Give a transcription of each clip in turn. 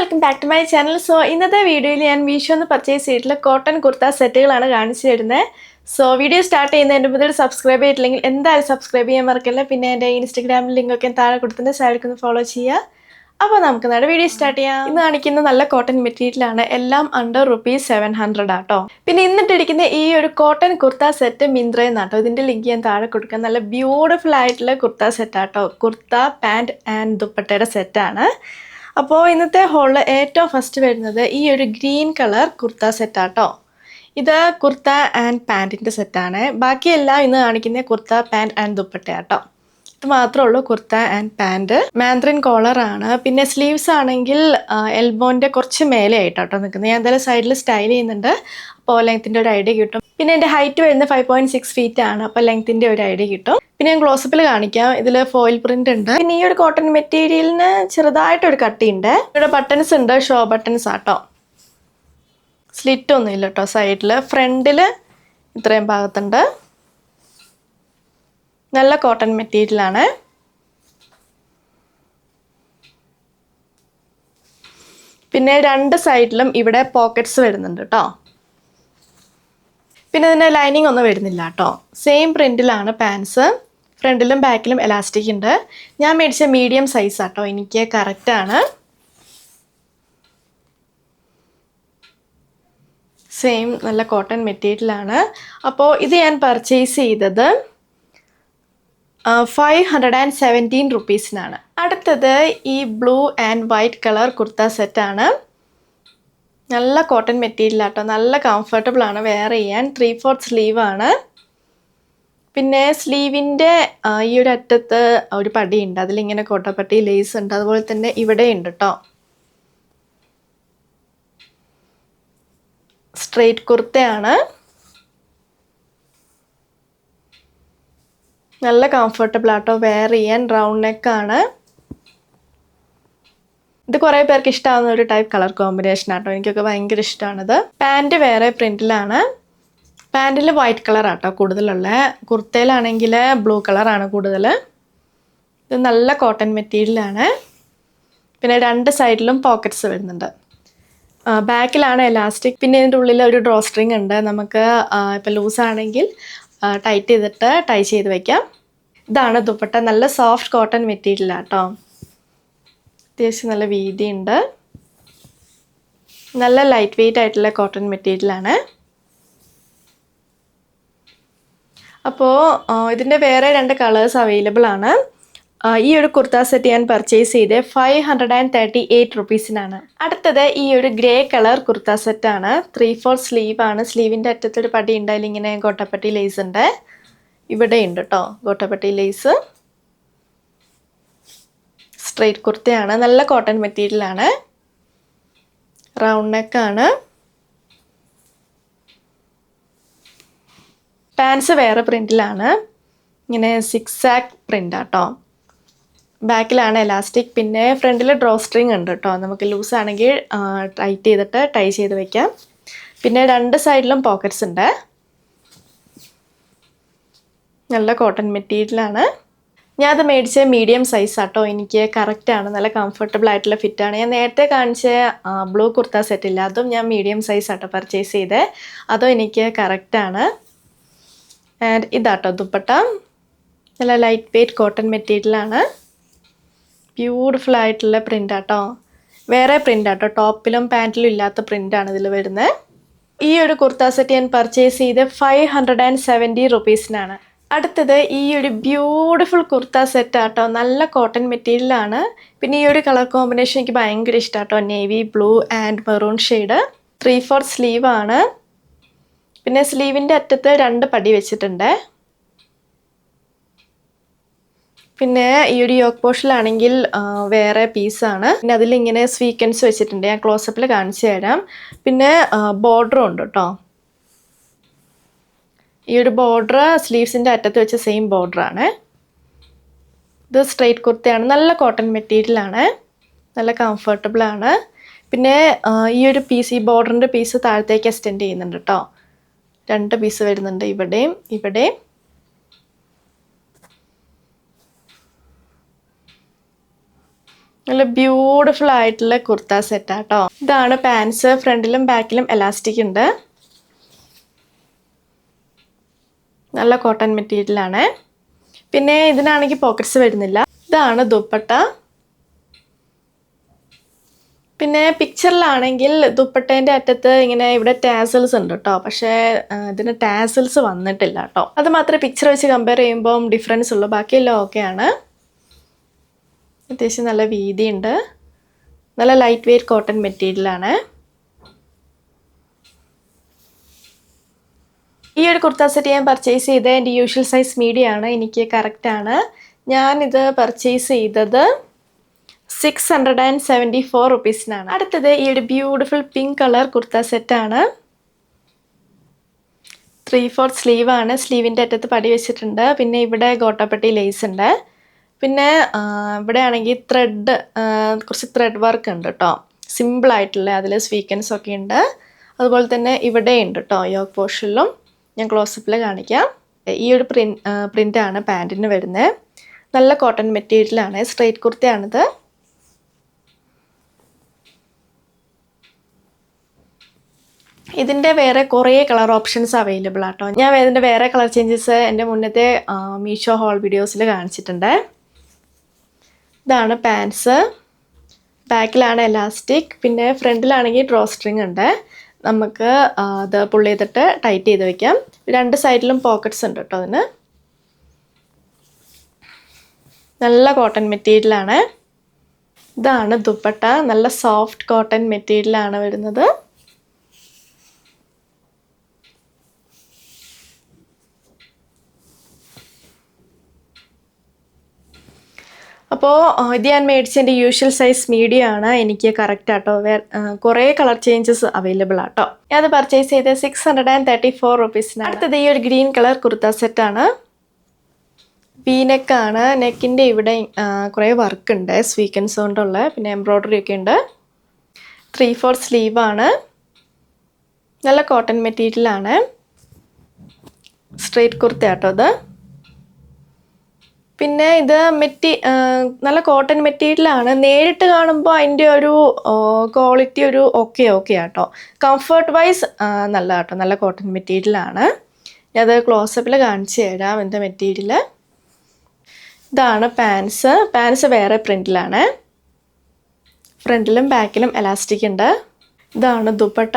Welcome back to my channel. So ഇന്നത്തെ വീഡിയോയിൽ ഞാൻ മീഷോന്ന് പർച്ചേസ് ചെയ്തിട്ടുള്ള കോട്ടൺ കുർത്ത സെറ്റുകളാണ് കാണിച്ചു തരുന്നത്. സോ വീഡിയോ സ്റ്റാർട്ട് ചെയ്യുന്നതിന് മുതൽ സബ്സ്ക്രൈബ് ചെയ്തിട്ടില്ലെങ്കിൽ എന്തായാലും സബ്സ്ക്രൈബ് ചെയ്യാൻ മറക്കല്ല. പിന്നെ എൻ്റെ ഇൻസ്റ്റാഗ്രാമിൽ ലിങ്കൊക്കെ താഴെ കൊടുത്തിട്ട് സൈഡിൽ ഫോളോ ചെയ്യുക. അപ്പോൾ നമുക്ക് നമ്മുടെ വീഡിയോ സ്റ്റാർട്ട് ചെയ്യാം. ഇന്ന് കാണിക്കുന്ന നല്ല കോട്ടൺ മെറ്റീരിയലാണ്. എല്ലാം അണ്ടർ ₹700 ആട്ടോ. പിന്നെ ഇന്നിട്ടിരിക്കുന്ന ഈ ഒരു കോട്ടൺ കുർത്ത സെറ്റ് മിന്ത്രയിൽ നിന്നാട്ടോ. ഇതിൻ്റെ ലിങ്ക് ഞാൻ താഴെ കൊടുക്കാം. നല്ല ബ്യൂട്ടിഫുൾ ആയിട്ടുള്ള കുർത്ത സെറ്റാട്ടോ. കുർത്ത പാൻറ് ആൻഡ് ദുപ്പട്ടയുടെ സെറ്റാണ്. അപ്പോൾ ഇന്നത്തെ ഹോളിൽ ഏറ്റവും ഫസ്റ്റ് വരുന്നത് ഈ ഒരു ഗ്രീൻ കളർ കുർത്ത സെറ്റാട്ടോ. ഇത് കുർത്ത ആൻഡ് പാൻറ്റിൻ്റെ സെറ്റാണ്. ബാക്കിയെല്ലാം ഇന്ന് കാണിക്കുന്ന കുർത്ത പാൻറ് ആൻഡ് ദുപ്പട്ടയാട്ടോ. ഇത് മാത്രമേ ഉള്ളൂ കുർത്ത ആൻഡ് പാൻറ്. മാൻഡ്രിൻ കോളറാണ്. പിന്നെ സ്ലീവ്സ് ആണെങ്കിൽ എൽബോൻ്റെ കുറച്ച് മേലെ ആയിട്ടോ നിൽക്കുന്നത്. ഞാൻ എന്തായാലും സൈഡിൽ സ്റ്റൈൽ ചെയ്യുന്നുണ്ട്. അപ്പോൾ ലെങ്ത്തിൻ്റെ ഒരു ഐഡിയ കിട്ടും. പിന്നെ എൻ്റെ ഹൈറ്റ് വരുന്നത് 5.6 ഫീറ്റ് ആണ്. അപ്പോൾ ലെങ്ത്തിൻ്റെ ഒരു ഐഡിയ കിട്ടും. പിന്നെ ഞാൻ ക്ലോസപ്പിൽ കാണിക്കാം. ഇതിൽ ഫോയിൽ പ്രിന്റ് ഉണ്ട്. പിന്നെ ഈ ഒരു കോട്ടൺ മെറ്റീരിയലിന് ചെറുതായിട്ടൊരു കട്ടിയുണ്ട്. ഇവിടെ ബട്ടൺസ് ഉണ്ട്. ഷോ ബട്ടൺസ് ആട്ടോ. സ്ലിറ്റ് ഒന്നും ഇല്ല കേട്ടോ സൈഡിൽ. ഫ്രണ്ടിൽ ഇത്രയും ഭാഗത്തുണ്ട്. നല്ല കോട്ടൺ മെറ്റീരിയലാണ്. പിന്നെ രണ്ട് സൈഡിലും ഇവിടെ പോക്കറ്റ്സ് വരുന്നുണ്ട് കേട്ടോ. പിന്നെ ഇതിൻ്റെ ലൈനിങ് ഒന്നും വരുന്നില്ല കേട്ടോ. സെയിം പ്രിൻറ്റിലാണ് പാൻസ്. ഫ്രണ്ടിലും ബാക്കിലും എലാസ്റ്റിക് ഉണ്ട്. ഞാൻ മേടിച്ച മീഡിയം സൈസ് ആട്ടോ. എനിക്ക് കറക്റ്റാണ്. സെയിം നല്ല കോട്ടൺ മെറ്റീരിയലാണ്. അപ്പോൾ ഇത് ഞാൻ പർച്ചേസ് ചെയ്തത് 517 റുപ്പീസിനാണ്. അടുത്തത് ഈ blue and white colour kurta സെറ്റാണ്. നല്ല കോട്ടൺ മെറ്റീരിയൽ ആട്ടോ. നല്ല കംഫർട്ടബിൾ ആണ് വെയർ ചെയ്യാൻ. 3/4 സ്ലീവാണ്. പിന്നെ സ്ലീവിൻ്റെ ഈ ഒരു അറ്റത്ത് ഒരു പടിയുണ്ട്. അതിലിങ്ങനെ കോട്ടപ്പട്ടി ലേസ് ഉണ്ട്. അതുപോലെ തന്നെ ഇവിടെ ഉണ്ട് കേട്ടോ. സ്ട്രെയിറ്റ് കുർത്തയാണ്. നല്ല കംഫർട്ടബിൾ ആട്ടോ വെയർ ചെയ്യാൻ. റൗണ്ട് നെക്കാണ്. ഇത് കുറേ പേർക്ക് ഇഷ്ടമാവുന്ന ഒരു ടൈപ്പ് കളർ കോമ്പിനേഷൻ ആട്ടോ. എനിക്കൊക്കെ ഭയങ്കര ഇഷ്ടമാണിത്. പാൻറ് വേറെ പ്രിൻറ്റിലാണ്. പാൻറ്റിൽ വൈറ്റ് കളർ ആട്ടോ കൂടുതലുള്ള. കുർത്തയിലാണെങ്കിൽ ബ്ലൂ കളറാണ് കൂടുതൽ. ഇത് നല്ല കോട്ടൺ മെറ്റീരിയലാണ്. പിന്നെ രണ്ട് സൈഡിലും പോക്കറ്റ്സ് വരുന്നുണ്ട്. ബാക്കിലാണ് എലാസ്റ്റിക്. പിന്നെ ഇതിൻ്റെ ഉള്ളിൽ ഒരു ഡ്രോ സ്ട്രിങ് ഉണ്ട്. നമുക്ക് ഇപ്പോൾ ലൂസാണെങ്കിൽ ടൈറ്റ് ചെയ്തിട്ട് ടൈ ചെയ്ത് വയ്ക്കാം. ഇതാണ് ദുപ്പട്ട. നല്ല സോഫ്റ്റ് കോട്ടൺ മെറ്റീരിയലാട്ടോ. അത്യാവശ്യം നല്ല വീതിയുണ്ട്. നല്ല ലൈറ്റ് വെയ്റ്റ് ആയിട്ടുള്ള കോട്ടൺ മെറ്റീരിയലാണ്. അപ്പോൾ ഇതിൻ്റെ വേറെ രണ്ട് കളേഴ്സ് അവൈലബിൾ ആണ്. ഈ ഒരു കുർത്ത സെറ്റ് ഞാൻ പർച്ചേസ് ചെയ്ത് 538 റുപ്പീസിനാണ്. അടുത്തത് ഈ ഒരു ഗ്രേ കളർ കുർത്ത സെറ്റാണ്. 3/4 സ്ലീവാണ്. സ്ലീവിൻ്റെ അറ്റത്തൊരു പടി ഉണ്ട്. അതിലിങ്ങനെ ഗോട്ടപ്പട്ടി ലേസ് ഉണ്ട്. ഇവിടെ ഉണ്ട് കേട്ടോ ഗോട്ടപ്പട്ടി ലേസ്. സ്ട്രെയിറ്റ് കുർത്തയാണ്. നല്ല കോട്ടൺ മെറ്റീരിയലാണ്. റൗണ്ട് നെക്കാണ്. പാൻസ് വേറെ പ്രിൻറ്റിലാണ്. ഇങ്ങനെ സിക്സാക്ക് പ്രിൻ്റ് ആട്ടോ. ബാക്കിലാണ് എലാസ്റ്റിക്. പിന്നെ ഫ്രണ്ടിൽ ഡ്രോ സ്ട്രിങ് ഉണ്ട് കേട്ടോ. നമുക്ക് ലൂസ് ആണെങ്കിൽ ടൈറ്റ് ചെയ്തിട്ട് ടൈ ചെയ്ത് വെക്കാം. പിന്നെ രണ്ട് സൈഡിലും പോക്കറ്റ്സ് ഉണ്ട്. നല്ല കോട്ടൺ മെറ്റീരിയലാണ്. ഞാൻ അത് മേടിച്ച മീഡിയം സൈസ് ആട്ടോ. എനിക്ക് കറക്റ്റാണ്. നല്ല കംഫർട്ടബിൾ ആയിട്ടുള്ള ഫിറ്റാണ്. ഞാൻ നേരത്തെ കാണിച്ച ബ്ലൂ കുർത്ത സെറ്റില്ല, അതും ഞാൻ മീഡിയം സൈസ് ആട്ടോ പർച്ചേസ് ചെയ്തത്. അതും എനിക്ക് കറക്റ്റാണ്. ആൻഡ് ഇതാട്ടോ ദുപ്പട്ട. നല്ല ലൈറ്റ് വെയ്റ്റ് കോട്ടൺ മെറ്റീരിയലാണ്. ബ്യൂട്ടിഫുൾ ആയിട്ടുള്ള പ്രിൻ്റ് ആട്ടോ. വേറെ പ്രിൻ്റ് ആട്ടോ. ടോപ്പിലും പാൻറ്റിലും ഇല്ലാത്ത പ്രിൻ്റാണ് ഇതിൽ വരുന്നത്. ഈ ഒരു കുർത്ത സെറ്റ് ഞാൻ പർച്ചേസ് ചെയ്ത് 570 റുപ്പീസിനാണ്. അടുത്തത് ഈ ഒരു ബ്യൂട്ടിഫുൾ കുർത്ത സെറ്റ് ആട്ടോ. നല്ല കോട്ടൺ മെറ്റീരിയലാണ്. പിന്നെ ഈ ഒരു കളർ കോമ്പിനേഷൻ എനിക്ക് ഭയങ്കര ഇഷ്ടമാട്ടോ. Navy blue and maroon shade. 3/4 സ്ലീവാണ്. പിന്നെ സ്ലീവിൻ്റെ അറ്റത്ത് രണ്ട് പടി വെച്ചിട്ടുണ്ട്. പിന്നെ ഈ ഒരു യോക്ക് പോർഷനിലാണെങ്കിൽ വേറെ പീസാണ്. പിന്നെ അതിലിങ്ങനെ സ്വീക്വൻസ് വെച്ചിട്ടുണ്ട്. ഞാൻ ക്ലോസപ്പിൽ കാണിച്ചു തരാം. പിന്നെ ബോർഡറും ഉണ്ട് കേട്ടോ. ഈ ഒരു ബോർഡർ സ്ലീവ്സിൻ്റെ അറ്റത്ത് വെച്ച സെയിം ബോർഡറാണ്. ഇത് സ്ട്രെയിറ്റ് കുർത്തയാണ്. നല്ല കോട്ടൺ മെറ്റീരിയലാണ്. നല്ല കംഫർട്ടബിളാണ്. പിന്നെ ഈ ഒരു പീസ്, ഈ ബോർഡറിൻ്റെ പീസ് താഴത്തേക്ക് എക്സ്റ്റെൻഡ് ചെയ്യുന്നുണ്ട് കേട്ടോ. രണ്ട് പീസ് വരുന്നുണ്ട് ഇവിടെയും ഇവിടെയും. നല്ല ബ്യൂട്ടിഫുൾ ആയിട്ടുള്ള കുർത്ത സെറ്റാട്ടോ. ഇതാണ് പാൻസ്. ഫ്രണ്ടിലും ബാക്കിലും എലാസ്റ്റിക് ഉണ്ട്. നല്ല കോട്ടൺ മെറ്റീരിയലാണ്. പിന്നെ ഇതിനാണെങ്കിൽ പോക്കറ്റ്സ് വരുന്നില്ല. ഇതാണ് ദുപ്പട്ട. പിന്നെ പിക്ചറിലാണെങ്കിൽ ദുപ്പട്ടേൻ്റെ അറ്റത്ത് ഇങ്ങനെ ഇവിടെ ടാസൽസ് ഉണ്ട് കേട്ടോ. പക്ഷേ ഇതിന് ടാസൽസ് വന്നിട്ടില്ല കേട്ടോ. അത് മാത്രമേ പിക്ചർ വെച്ച് കമ്പയർ ചെയ്യുമ്പം ഡിഫറൻസ് ഉള്ളൂ. ബാക്കിയെല്ലാം ഓക്കെയാണ്. അത്യാവശ്യം നല്ല വീതിയുണ്ട്. നല്ല ലൈറ്റ് വെയ്റ്റ് കോട്ടൺ മെറ്റീരിയലാണ്. ഈ ഒരു കുർത്ത സെറ്റ് ഞാൻ പർച്ചേസ് ചെയ്ത് എൻ്റെ യൂഷ്വൽ സൈസ് മീഡിയം ആണ്. എനിക്ക് കറക്റ്റാണ്. ഞാനിത് പർച്ചേസ് ചെയ്തത് 674 റുപ്പീസിനാണ്. അടുത്തത് ഈ ഒരു ബ്യൂട്ടിഫുൾ പിങ്ക് കളർ കുർത്ത സെറ്റാണ്. 3/4 സ്ലീവാണ്. സ്ലീവിൻ്റെ അറ്റത്ത് പടി വെച്ചിട്ടുണ്ട്. പിന്നെ ഇവിടെ ഗോട്ടാപ്പട്ടി ലേസ് ഉണ്ട്. പിന്നെ ഇവിടെ ആണെങ്കിൽ കുറച്ച് ത്രെഡ് വർക്ക് ഉണ്ട് കേട്ടോ. സിമ്പിളായിട്ടുള്ള അതിൽ സ്വീക്കൻസ് ഒക്കെ ഉണ്ട്. അതുപോലെ തന്നെ ഇവിടെ ഉണ്ട് കേട്ടോ യോക്ക് പോർഷനിലും. ഞാൻ ക്ലോസപ്പിൽ കാണിക്കാം. ഈ ഒരു പ്രിൻ്റാണ് പാൻറ്റിന് വരുന്നത്. നല്ല കോട്ടൺ മെറ്റീരിയലാണ്. സ്ട്രെയിറ്റ് കുർത്തയാണിത്. ഇതിൻ്റെ വേറെ കുറേ കളർ ഓപ്ഷൻസ് അവൈലബിൾ ആട്ടോ. ഞാൻ ഇതിൻ്റെ വേറെ കളർ ചേഞ്ചസ് എൻ്റെ മുന്നത്തെ മീഷോ ഹോൾ വീഡിയോസിൽ കാണിച്ചിട്ടുണ്ട്. ഇതാണ് പാൻസ്. ബാക്കിലാണ് എലാസ്റ്റിക്. പിന്നെ ഫ്രണ്ടിലാണെങ്കിൽ ഡ്രോ സ്ട്രിങ് ഉണ്ട്. നമുക്ക് അത് പുള്ളി ചെയ്തിട്ട് ടൈറ്റ് ചെയ്ത് വെക്കാം. 2 സൈഡിലും പോക്കറ്റ്സ് ഉണ്ട് കേട്ടോ അതിന്. നല്ല കോട്ടൺ മെറ്റീരിയലാണ്. ഇതാണ് ദുപ്പട്ട. നല്ല സോഫ്റ്റ് കോട്ടൺ മെറ്റീരിയലാണ് വരുന്നത്. അപ്പോൾ ഇത് ഞാൻ മേടിച്ചതിൻ്റെ യൂഷ്വൽ സൈസ് മീഡിയം ആണ്. എനിക്ക് കറക്റ്റ് ആട്ടോ. കുറേ കളർ ചേഞ്ചസ് അവൈലബിൾ ആട്ടോ. ഞാൻ അത് പർച്ചേസ് ചെയ്ത് 634 റുപ്പീസിനാണ്. അടുത്തത് ഈ ഒരു ഗ്രീൻ കളർ കുർത്ത സെറ്റാണ്. വീനെക്കാണ്. നെക്കിൻ്റെ ഇവിടെ കുറേ വർക്ക് ഉണ്ട് സ്വീക്കൻസ് കൊണ്ടുള്ള. പിന്നെ എംബ്രോയ്ഡറി ഒക്കെ ഉണ്ട്. 3/4 സ്ലീവാണ്. നല്ല കോട്ടൺ മെറ്റീരിയലാണ്. സ്ട്രെയിറ്റ് കുർത്ത ആട്ടോ ഇത്. പിന്നെ ഇത് നല്ല കോട്ടൺ മെറ്റീരിയലാണ്. നേരിട്ട് കാണുമ്പോൾ അതിൻ്റെ ഒരു ക്വാളിറ്റി ഒരു ഓക്കെ ആട്ടോ. കംഫർട്ട് വൈസ് നല്ല കേട്ടോ. നല്ല കോട്ടൺ മെറ്റീരിയലാണ്. ഞാനത് ക്ലോസപ്പിൽ കാണിച്ചു തരാം എൻ്റെ മെറ്റീരിയൽ. ഇതാണ് പാൻസ്. പാൻസ് വേറെ പ്രിൻറ്റിലാണ്. ഫ്രണ്ടിലും ബാക്കിലും എലാസ്റ്റിക് ഉണ്ട്. ഇതാണ് ദുപ്പട്ട.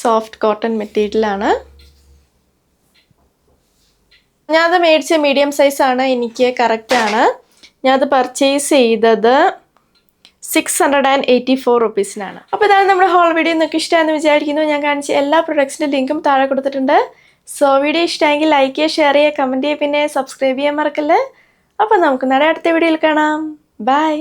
സോഫ്റ്റ് കോട്ടൺ മെറ്റീരിയലാണ്. ഞാനത് മേടിച്ച മീഡിയം സൈസാണ്. എനിക്ക് കറക്റ്റാണ്. ഞാനത് പർച്ചേസ് ചെയ്തത് 684 റുപ്പീസിനാണ്. അപ്പോൾ ഇതാണ് നമ്മുടെ ഹോൾ വീഡിയോ. നിങ്ങൾക്ക് ഇഷ്ടമാണെന്ന് വിചാരിക്കുന്നു. ഞാൻ കാണിച്ച എല്ലാ പ്രൊഡക്ട്സിൻ്റെ ലിങ്കും താഴെ കൊടുത്തിട്ടുണ്ട്. സോ വീഡിയോ ഇഷ്ടമെങ്കിൽ ലൈക്ക് ചെയ്യുക, ഷെയർ ചെയ്യുക, കമൻറ്റ് ചെയ്യുക, പിന്നെ സബ്സ്ക്രൈബ് ചെയ്യാൻ മറക്കല്ലേ. അപ്പോൾ നമുക്ക് അടുത്ത വീഡിയോയിൽ കാണാം. ബൈ.